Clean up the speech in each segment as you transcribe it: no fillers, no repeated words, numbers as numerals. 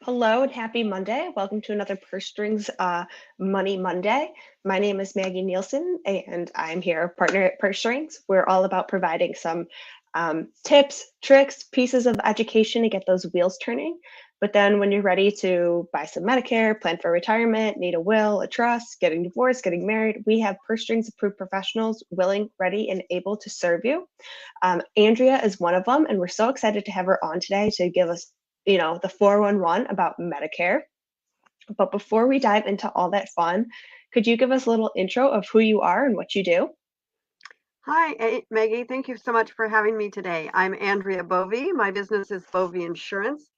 Hello and happy Monday. Welcome to another Purse Strings Money Monday. My name is Maggie Nielsen and I'm here, partner at Purse Strings. We're all about providing some tips, tricks, pieces of education to get those wheels turning. But then when you're ready to buy some Medicare, plan for retirement, need a will, a trust, getting divorced, getting married, we have Purse Strings approved professionals willing, ready, and able to serve you. Andrea is one of them, and we're so excited to have her on today to give us the 411 about Medicare. But before we dive into all that fun, could you give us a little intro of who you are and what you do? Hi, Maggie. Thank you so much for having me today. I'm Andria Bovey. My business is Bovey Insurance.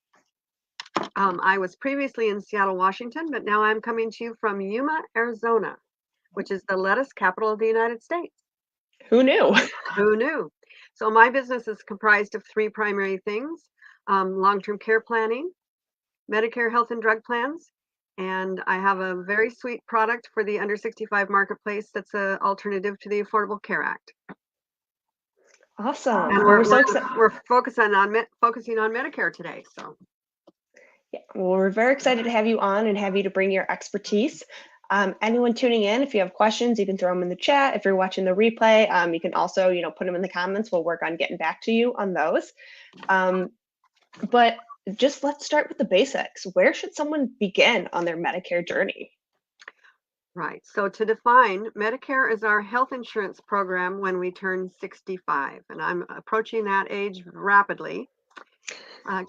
I was previously in Seattle, Washington, but now I'm coming to you from Yuma, Arizona, which is the lettuce capital of the United States. Who knew? Who knew? So my business is comprised of three primary things: long-term care planning, Medicare health and drug plans, and I have a very sweet product for the under 65 marketplace that's an alternative to the Affordable Care Act. Awesome. And Well, we're so excited. we're focusing on Medicare today. So Yeah, well, we're very excited to have you on and have you to bring your expertise. Anyone tuning in, if you have questions, you can throw them in the chat. If you're watching the replay, you can also, put them in the comments. We'll work on getting back to you on those. But just let's start with the basics. Where should someone begin on their Medicare journey? right. So to define, Medicare is our health insurance program when we turn 65, and I'm approaching that age rapidly.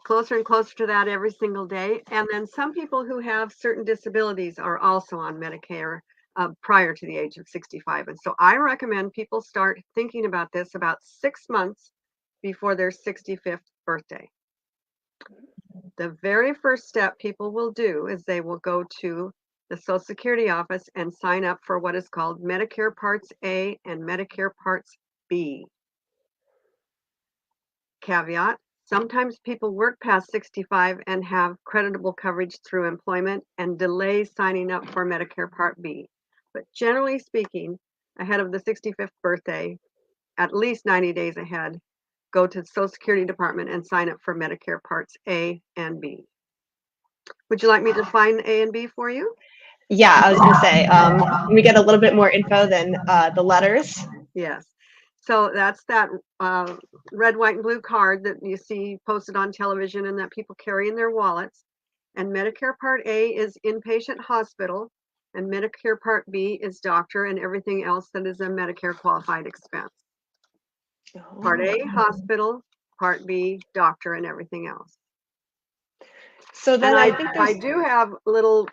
Closer and closer to that every single day. And then some people who have certain disabilities are also on Medicare prior to the age of 65. And so I recommend people start thinking about this about 6 months before their 65th birthday. The very first step people will do is they will go to the Social Security office and sign up for what is called Medicare Parts A and Medicare Parts B. Caveat: sometimes people work past 65 and have creditable coverage through employment and delay signing up for Medicare Part B. But generally speaking, ahead of the 65th birthday, at least 90 days ahead, go to the Social Security Department and sign up for Medicare Parts A and B. Would you like me to define A and B for you? Yeah, I was going to say, we get a little bit more info than the letters. Yes. So that's that red, white, and blue card that you see posted on television and that people carry in their wallets. And Medicare Part A is inpatient hospital, and Medicare Part B is doctor and everything else that is a Medicare qualified expense. Part A, hospital; Part B, doctor and everything else. So then And I think I do have little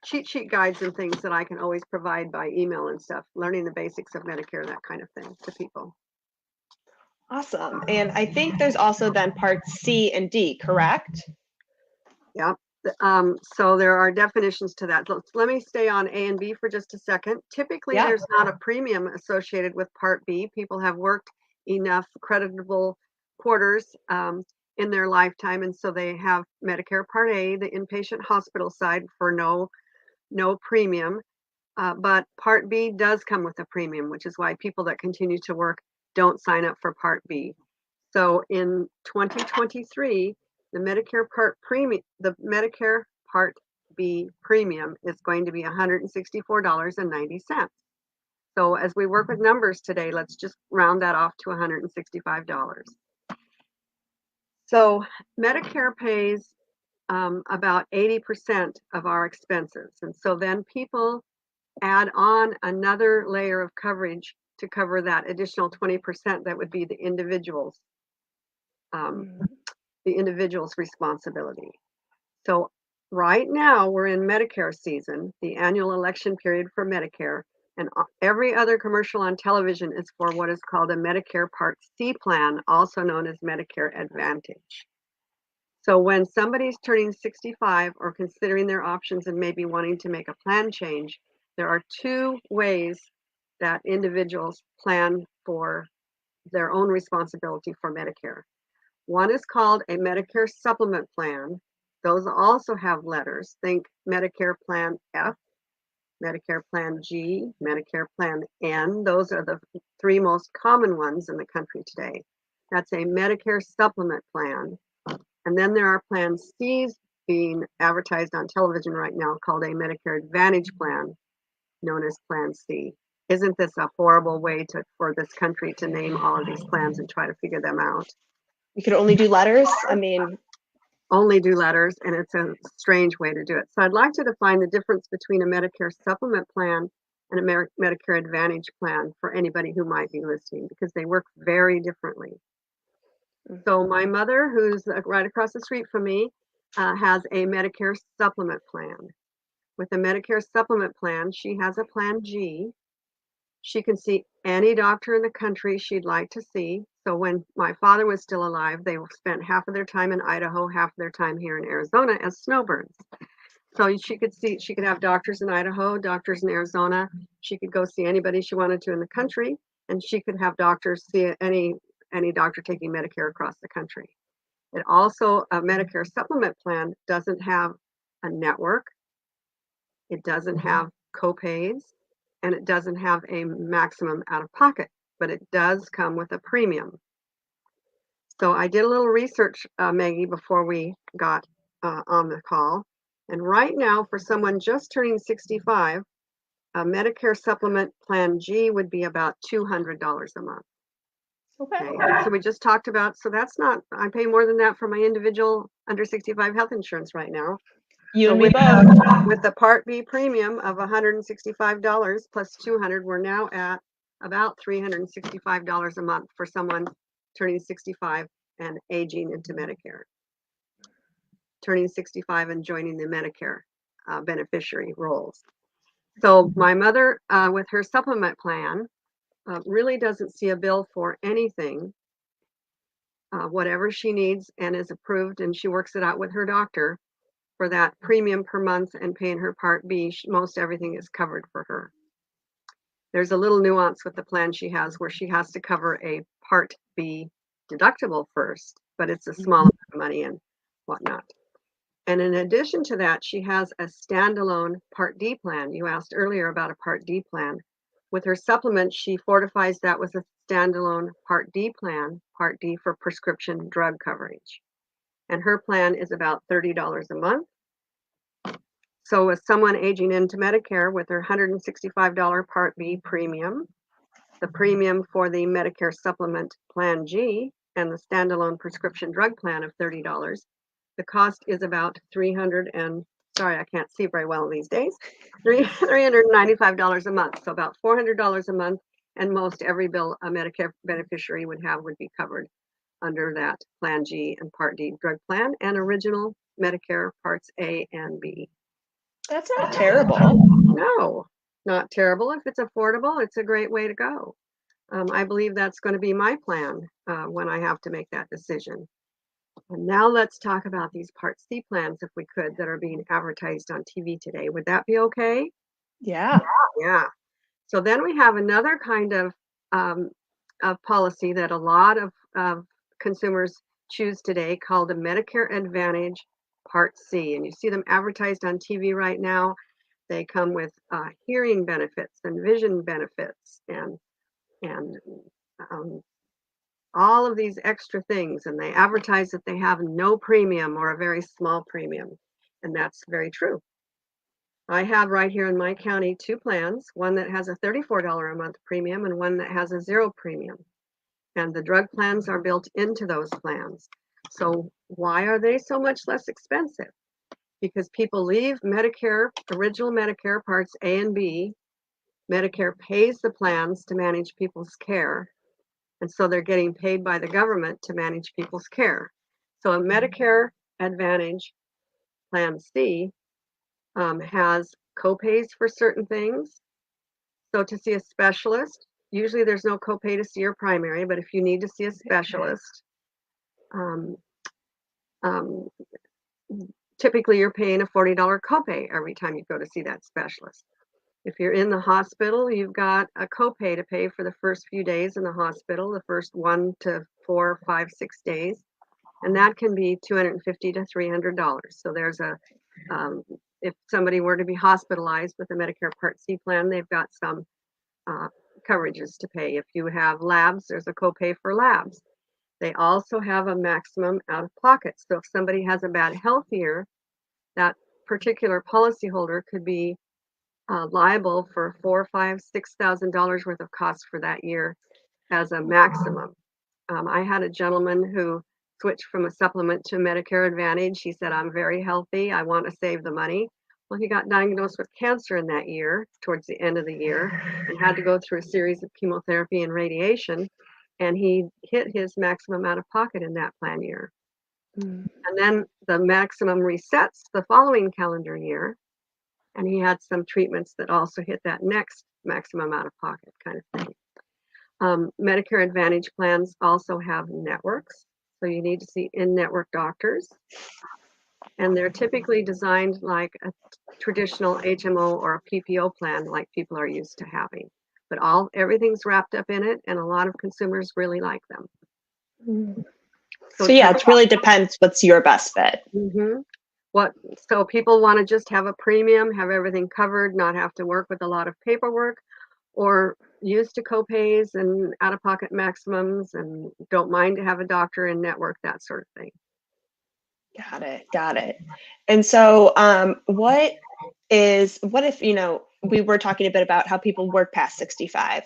cheat sheet guides and things that I can always provide by email and stuff, learning the basics of Medicare, that kind of thing to people. Awesome. And I think there's also then parts C and D, correct? Yeah. So there are definitions to that. Let me stay on A and B for just a second. Typically, Yeah. there's not a premium associated with Part B. People have worked enough creditable quarters in their lifetime, and so they have Medicare Part A, the inpatient hospital side, for no premium. But Part B does come with a premium, which is why people that continue to work don't sign up for Part B. So in 2023, the Medicare Part B premium is going to be $164.90. So as we work with numbers today, let's just round that off to $165. So Medicare pays about 80% of our expenses. And so then people add on another layer of coverage to cover that additional 20% that would be the individual's responsibility. So right now we're in Medicare season, the annual election period for Medicare, and every other commercial on television is for what is called a Medicare Part C plan, also known as Medicare Advantage. So when somebody's turning 65 or considering their options and maybe wanting to make a plan change, there are two ways that individuals plan for their own responsibility for Medicare. One is called a Medicare supplement plan. Those also have letters. Think Medicare Plan F, Medicare Plan G, Medicare Plan N. Those are the three most common ones in the country today. That's a Medicare supplement plan. And then there are Plan C's, being advertised on television right now called a Medicare Advantage plan, known as Plan C. Isn't this a horrible way for this country to name all of these plans and try to figure them out? You could only do letters. I mean, only do letters, and it's a strange way to do it. So I'd like to define the difference between a Medicare supplement plan and a Medicare Advantage plan for anybody who might be listening, because they work very differently. So my mother, who's right across the street from me, has a Medicare supplement plan. With a Medicare supplement plan, she has a Plan G. She can see any doctor in the country she'd like to see. So when my father was still alive, they spent half of their time in Idaho, half of their time here in Arizona as snowbirds. So she could have doctors in Idaho, doctors in Arizona. She could go see anybody she wanted to in the country, and she could have doctors see any doctor taking Medicare across the country. It also, a Medicare supplement plan doesn't have a network. It doesn't have copays, and it doesn't have a maximum out of pocket, but it does come with a premium. So I did a little research, Maggie, before we got on the call. And right now, for someone just turning 65, a Medicare supplement plan G would be about $200 a month. okay. So we just talked about, so that's not, I pay more than that for my individual under 65 health insurance right now. You So and me both. with the Part B premium of $165 plus $200, we're now at about $365 a month for someone turning 65 and aging into Medicare. Turning 65 and joining the Medicare beneficiary rolls. So my mother, with her supplement plan, really doesn't see a bill for anything. Whatever she needs and is approved, and she works it out with her doctor for that premium per month and paying her Part B, most everything is covered for her. There's a little nuance with the plan she has where she has to cover a Part B deductible first, but it's a small amount of money and whatnot. And in addition to that, she has a standalone Part D plan. You asked earlier about a Part D plan. With her supplement, she fortifies that with a standalone Part D plan, Part D for prescription drug coverage. And her plan is about $30 a month. So with someone aging into Medicare with her $165 Part B premium, the premium for the Medicare supplement Plan G, and the standalone prescription drug plan of $30, the cost is about sorry, I can't see very well these days, $395 a month. So about $400 a month, and most every bill a Medicare beneficiary would have would be covered under that Plan G and Part D drug plan and original Medicare Parts A and B. That's not terrible. No, not terrible. If it's affordable, it's a great way to go. I believe that's going to be my plan when I have to make that decision. And now let's talk about these Part C plans, if we could, that are being advertised on TV today. Would that be okay? Yeah. Yeah. So then we have another kind of policy that a lot of consumers choose today called a Medicare Advantage Part C. And you see them advertised on TV right now. They come with hearing benefits and vision benefits and all of these extra things, and they advertise that they have no premium or a very small premium, and that's very true. I have right here in my county 2 plans, one that has a $34 a month premium and one that has a 0 premium, and the drug plans are built into those plans. So why are they so much less expensive? Because people leave Medicare, original Medicare Parts A and B. Medicare pays the plans to manage people's care. And so they're getting paid by the government to manage people's care. So a Medicare Advantage Plan C has copays for certain things. So to see a specialist, usually there's no copay to see your primary, but if you need to see a specialist, typically you're paying a $40 copay every time you go to see that specialist. If you're in the hospital, you've got a copay to pay for the first few days in the hospital, the first 1 to 4, 5, 6 days, and that can be $250 to $300. So there's if somebody were to be hospitalized with a Medicare Part C plan, they've got some coverages to pay. If you have labs, there's a copay for labs. They also have a maximum out of pocket. So if somebody has a bad health year, that particular policyholder could be liable for $4, $5, $6,000 worth of costs for that year as a maximum. I had a gentleman who switched from a supplement to Medicare Advantage. He said, I'm very healthy. I want to save the money. Well, he got diagnosed with cancer in that year, towards the end of the year, and had to go through a series of chemotherapy and radiation. And he hit his maximum out of pocket in that plan year. Mm. And then the maximum resets the following calendar year. And he had some treatments that also hit that next maximum out of pocket kind of thing. Medicare Advantage plans also have networks, so you need to see in-network doctors. And they're typically designed like a traditional HMO or a PPO plan like people are used to having. But everything's wrapped up in it, and a lot of consumers really like them. Mm. So yeah, it really depends what's your best fit. Mm-hmm. So people want to just have a premium, have everything covered, not have to work with a lot of paperwork, or used to copays and out-of-pocket maximums, and don't mind to have a doctor in network, that sort of thing. Got it. And so what if, we were talking a bit about how people work past 65.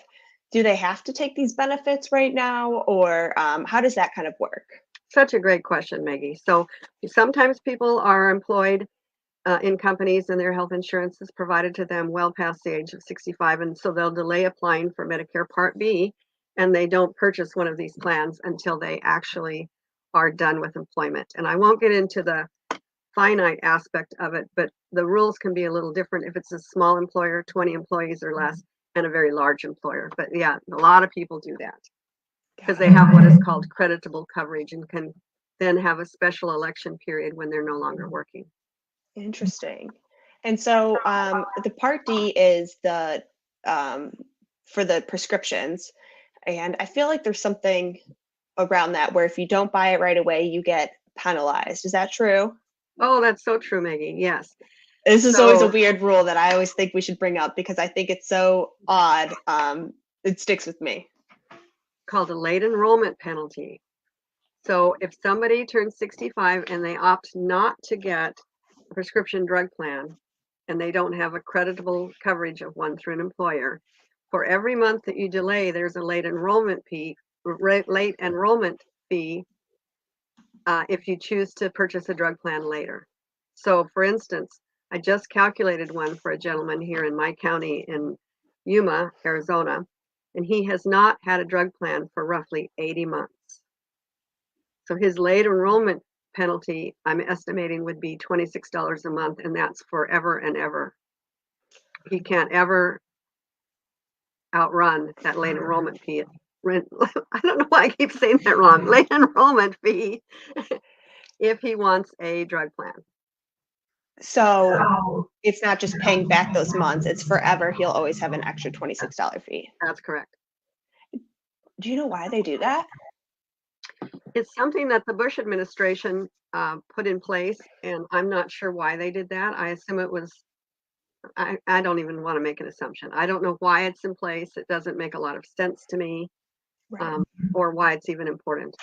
Do they have to take these benefits right now, or how does that kind of work? Such a great question, Maggie. So sometimes people are employed in companies and their health insurance is provided to them well past the age of 65, and so they'll delay applying for Medicare Part B, and they don't purchase one of these plans until they actually are done with employment. And I won't get into the finite aspect of it, but the rules can be a little different if it's a small employer, 20 employees or less, and a very large employer. But yeah, a lot of people do that because they have what is called creditable coverage and can then have a special election period when they're no longer working. Interesting. And so the Part D is the for the prescriptions, and I feel like there's something around that where if you don't buy it right away, you get penalized. Is that true? Oh, that's so true, Maggie. Yes. This is always a weird rule that I always think we should bring up because I think it's so odd. It sticks with me. Called a late enrollment penalty. So if somebody turns 65 and they opt not to get a prescription drug plan and they don't have a creditable coverage of one through an employer, for every month that you delay, there's a late enrollment fee if you choose to purchase a drug plan later. So for instance, I just calculated one for a gentleman here in my county in Yuma, Arizona, and he has not had a drug plan for roughly 80 months. So his late enrollment penalty, I'm estimating, would be $26 a month, and that's forever and ever. He can't ever outrun that late enrollment fee. I don't know why I keep saying that wrong. Late enrollment fee if he wants a drug plan. So it's not just paying back those months, it's forever. He'll always have an extra $26 fee. That's correct. Do you know why they do that? It's something that the Bush administration put in place, and I'm not sure why they did that. I assume it was, I don't even want to make an assumption. I don't know why it's in place. It doesn't make a lot of sense to me, Right. or why it's even important.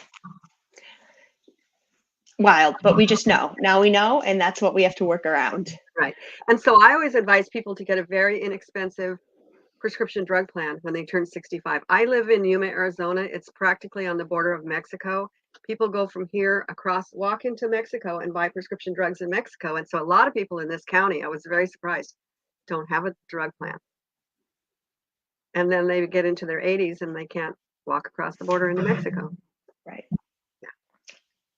Wild, but we just know. Now we know, and that's what we have to work around. Right. And so I always advise people to get a very inexpensive prescription drug plan when they turn 65. I live in Yuma, Arizona. It's practically on the border of Mexico. People go from here walk into Mexico and buy prescription drugs in Mexico. And so a lot of people in this county, I was very surprised, don't have a drug plan. And then they get into their 80s and they can't walk across the border into Mexico. Right.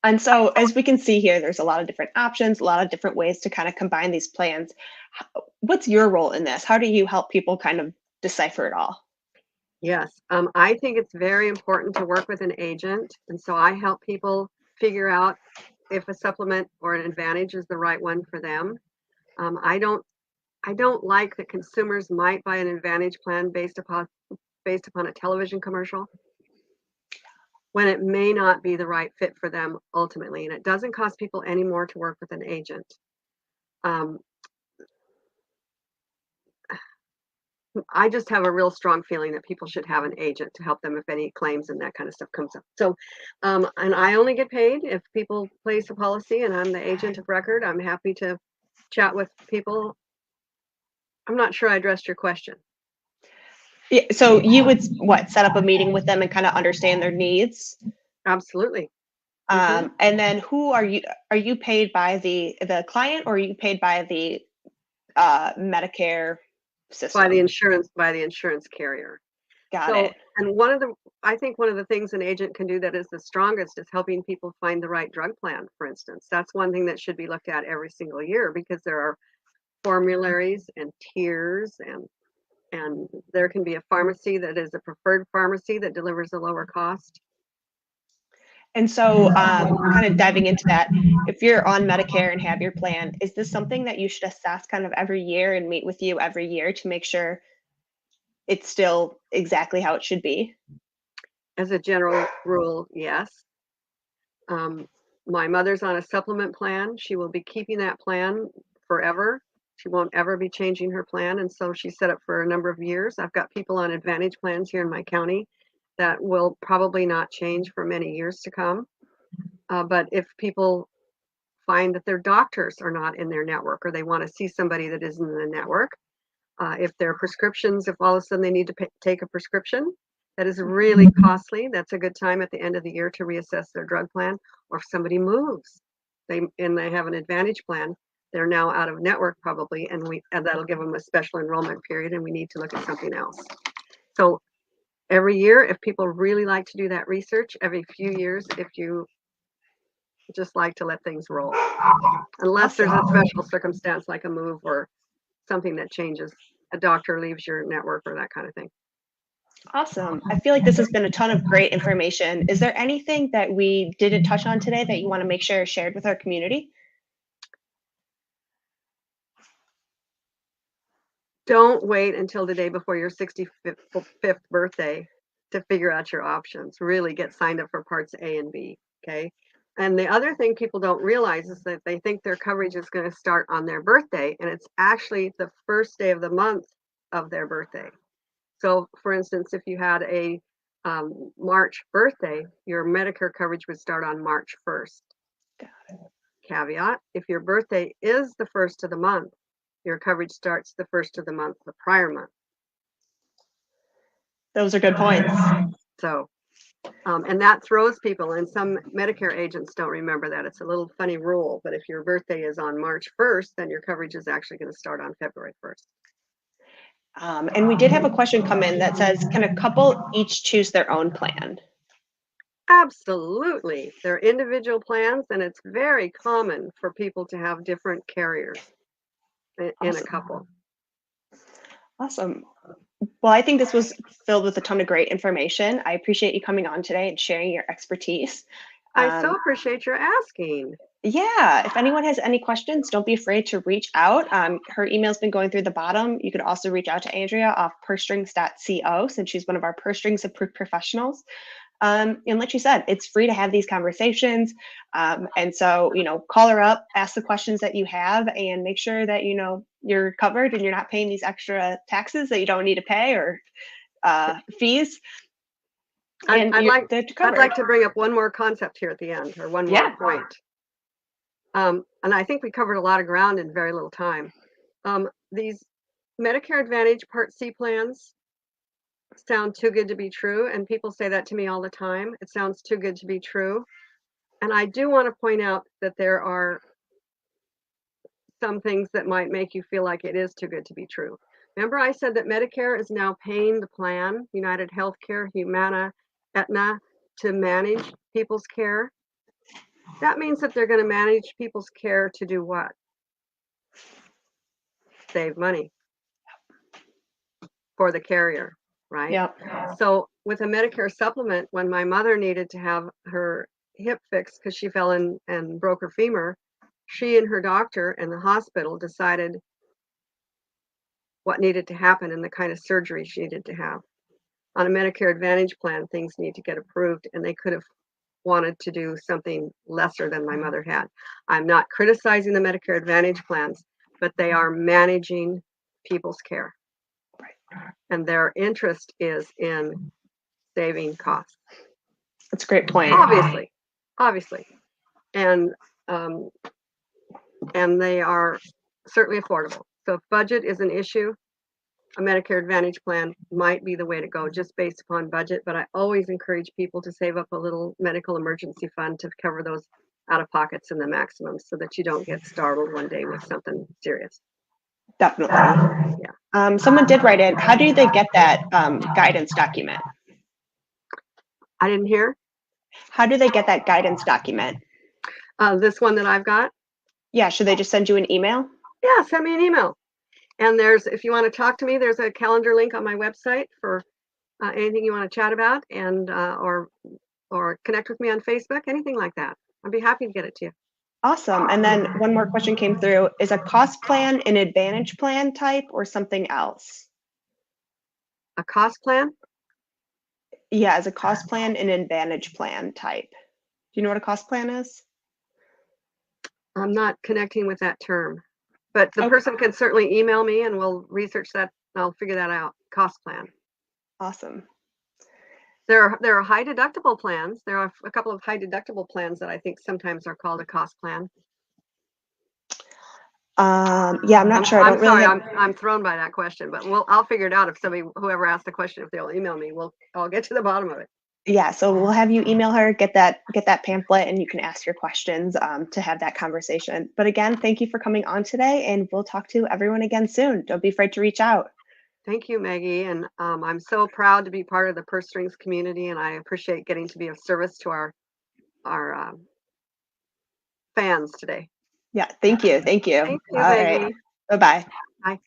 And so as we can see here, there's a lot of different options, a lot of different ways to kind of combine these plans. What's your role in this? How do you help people kind of decipher it all? Yes, I think it's very important to work with an agent. And so I help people figure out if a supplement or an advantage is the right one for them. I don't like that consumers might buy an advantage plan based upon a television commercial when it may not be the right fit for them ultimately. And it doesn't cost people any more to work with an agent. I just have a real strong feeling that people should have an agent to help them if any claims and that kind of stuff comes up. So, and I only get paid if people place a policy and I'm the agent of record. I'm happy to chat with people. I'm not sure I addressed your question. Yeah, so you would set up a meeting with them and kind of understand their needs? Absolutely. Mm-hmm. And then who are you paid by the client, or are you paid by the Medicare system? By the insurance carrier. Got So, it. and I think one of the things an agent can do that is the strongest is helping people find the right drug plan, for instance. That's one thing that should be looked at every single year, because there are formularies and tiers, and there can be a pharmacy that is a preferred pharmacy that delivers a lower cost. And so, kind of diving into that, if you're on Medicare and have your plan, is this something that you should assess kind of every year and meet with you every year to make sure it's still exactly how it should be? As a general rule, yes. My mother's on a supplement plan. She will be keeping that plan forever. She won't ever be changing her plan, and so she's set up for a number of years. I've got people on Advantage plans here in my county that will probably not change for many years to come. But if people find that their doctors are not in their network, or they want to see somebody that isn't in the network, if their prescriptions, if all of a sudden they need to take a prescription that is really costly, that's a good time at the end of the year to reassess their drug plan. Or if somebody moves, they have an Advantage plan, they're now out of network probably, and that'll give them a special enrollment period, and we need to look at something else. So every year, if people really like to do that research, every few years, if you just like to let things roll, unless there's a special circumstance like a move or something that changes, a doctor leaves your network or that kind of thing. Awesome. I feel like this has been a ton of great information. Is there anything that we didn't touch on today that you want to make sure is shared with our community? Don't wait until the day before your 65th birthday to figure out your options. Really get signed up for parts A and B, okay? And the other thing people don't realize is that they think their coverage is going to start on their birthday, and it's actually the first day of the month of their birthday. So, for instance, if you had a March birthday, your Medicare coverage would start on March 1st. Caveat, if your birthday is the first of the month, your coverage starts the first of the month, the prior month. Those are good points. So, and that throws people, and some Medicare agents don't remember that. It's a little funny rule, but if your birthday is on March 1st, then your coverage is actually going to start on February 1st. And we did have a question come in that says, can a couple each choose their own plan? Absolutely. They're individual plans, and it's very common for people to have different carriers in a couple. Awesome. Well, I think this was filled with a ton of great information. I appreciate you coming on today and sharing your expertise. I so appreciate your asking. Yeah, if anyone has any questions, don't be afraid to reach out. Her email's been going through the bottom. You could also reach out to Andria off pursestrings.co, since she's one of our purse strings approved professionals. And like she said, it's free to have these conversations. And so, call her up, ask the questions that you have, and make sure that, you're covered and you're not paying these extra taxes that you don't need to pay, or fees. And I'd like to bring up one more concept here at the end, or one more point. And I think we covered a lot of ground in very little time. These Medicare Advantage Part C plans sound too good to be true, and people say that to me all the time. It sounds too good to be true. And I do want to point out that there are some things that might make you feel like it is too good to be true. Remember, I said that Medicare is now paying the plan, United Healthcare, Humana, Aetna, to manage people's care. That means that they're going to manage people's care to do what? Save money for the carrier, right? Yeah. So with a Medicare supplement, when my mother needed to have her hip fixed because she fell in and broke her femur, she and her doctor and the hospital decided what needed to happen and the kind of surgery she needed to have. On a Medicare Advantage plan, things need to get approved, and they could have wanted to do something lesser than my mother had. I'm not criticizing the Medicare Advantage plans, but they are managing people's care. And their interest is in saving costs. That's a great point. Obviously. And they are certainly affordable. So if budget is an issue, a Medicare Advantage plan might be the way to go just based upon budget, but I always encourage people to save up a little medical emergency fund to cover those out of pockets and the maximums so that you don't get startled one day with something serious. Definitely. Yeah. Someone did write in, how do they get that guidance document? I didn't hear. How do they get that guidance document? This one that I've got? Yeah, should they just send you an email? Yeah, send me an email. And if you want to talk to me, there's a calendar link on my website for anything you want to chat about, and or connect with me on Facebook, anything like that. I'd be happy to get it to you. Awesome. And then one more question came through. Is a cost plan an advantage plan type or something else? A cost plan? Yeah, is a cost plan an advantage plan type? Do you know what a cost plan is? I'm not connecting with that term, but the person can certainly email me and we'll research that. I'll figure that out. Cost plan. Awesome. There are high deductible plans. There are a couple of high deductible plans that I think sometimes are called a cost plan. Yeah, I'm not sure. I'm sorry, I'm thrown by that question, but I'll figure it out. If whoever asked the question, if they'll email me, I'll get to the bottom of it. Yeah, so we'll have you email her, get that pamphlet, and you can ask your questions to have that conversation. But again, thank you for coming on today, and we'll talk to everyone again soon. Don't be afraid to reach out. Thank you, Maggie, and I'm so proud to be part of the Purse Strings community, and I appreciate getting to be of service to our fans today. Yeah, thank you. Thank you, All Maggie. right. Bye-bye. Bye.